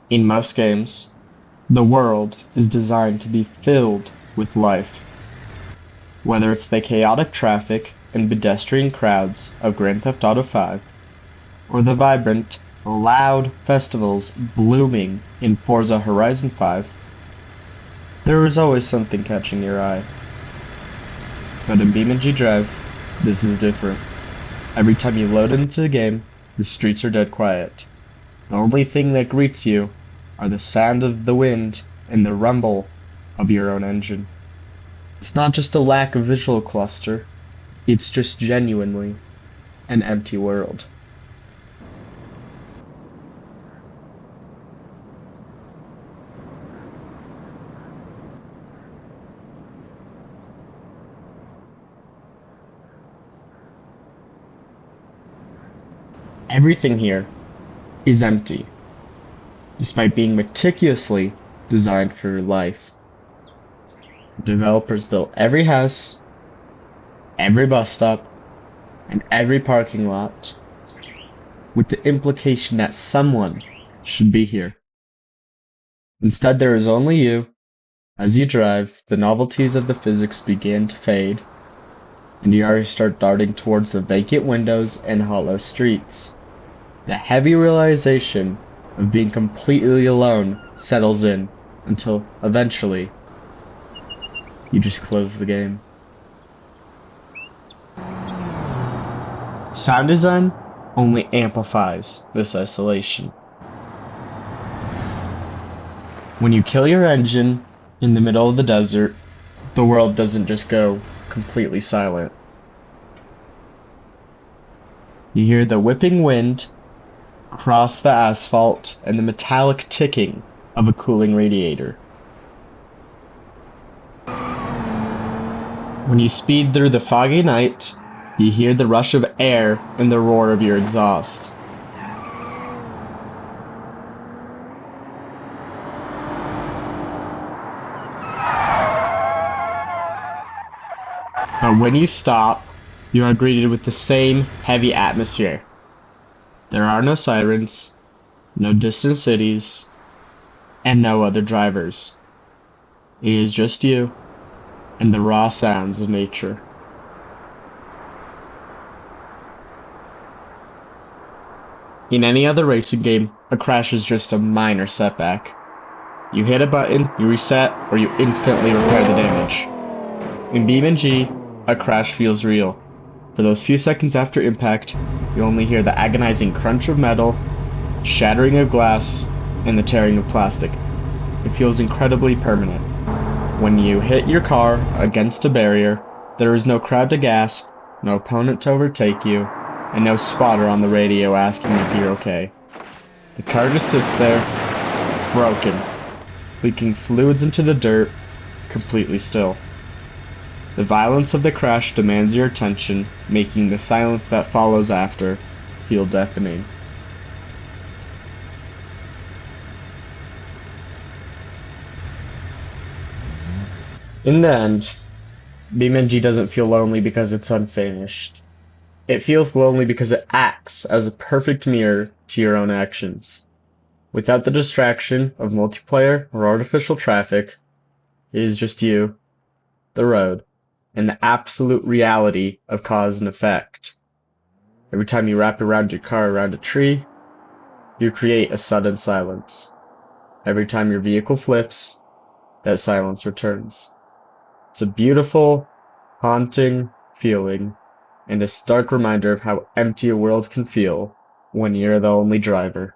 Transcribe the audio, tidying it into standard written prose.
In most games, the world is designed to be filled with life, whether it's the chaotic traffic and pedestrian crowds of Grand Theft Auto 5, or the vibrant, loud festivals blooming in Forza Horizon 5, there is always something catching your eye. But in BeamNG Drive, this is different. Every time you load into the game, the streets are dead quiet. The only thing that greets you are the sound of the wind and the rumble of your own engine. It's not just a lack of visual cluster, it's just genuinely an empty world. Everything here is empty, despite being meticulously designed for life. The developers built every house, every bus stop, and every parking lot with the implication that someone should be here. Instead, there is only you. As you drive, the novelties of the physics begin to fade, and you already start darting towards the vacant windows and hollow streets. The heavy realization of being completely alone settles in until, eventually, you just close the game. Sound design only amplifies this isolation. When you kill your engine in the middle of the desert, the world doesn't just go completely silent. You hear the whipping wind cross the asphalt and the metallic ticking of a cooling radiator. When you speed through the foggy night, you hear the rush of air and the roar of your exhaust. But when you stop, you are greeted with the same heavy atmosphere. There are no sirens, no distant cities, and no other drivers. It is just you and the raw sounds of nature. In any other racing game, a crash is just a minor setback. You hit a button, you reset, or you instantly repair the damage. In BeamNG, a crash feels real. For those few seconds after impact, you only hear the agonizing crunch of metal, shattering of glass, and the tearing of plastic. It feels incredibly permanent. When you hit your car against a barrier, there is no crowd to gasp, no opponent to overtake you, and no spotter on the radio asking if you're okay. The car just sits there, broken, leaking fluids into the dirt, completely still. The violence of the crash demands your attention, making the silence that follows after feel deafening. In the end, BeamNG doesn't feel lonely because it's unfinished. It feels lonely because it acts as a perfect mirror to your own actions. Without the distraction of multiplayer or artificial traffic, it is just you, the road, and the absolute reality of cause and effect. Every time you wrap around your car around a tree, you create a sudden silence. Every time your vehicle flips, that silence returns. It's a beautiful, haunting feeling, and a stark reminder of how empty a world can feel when you're the only driver.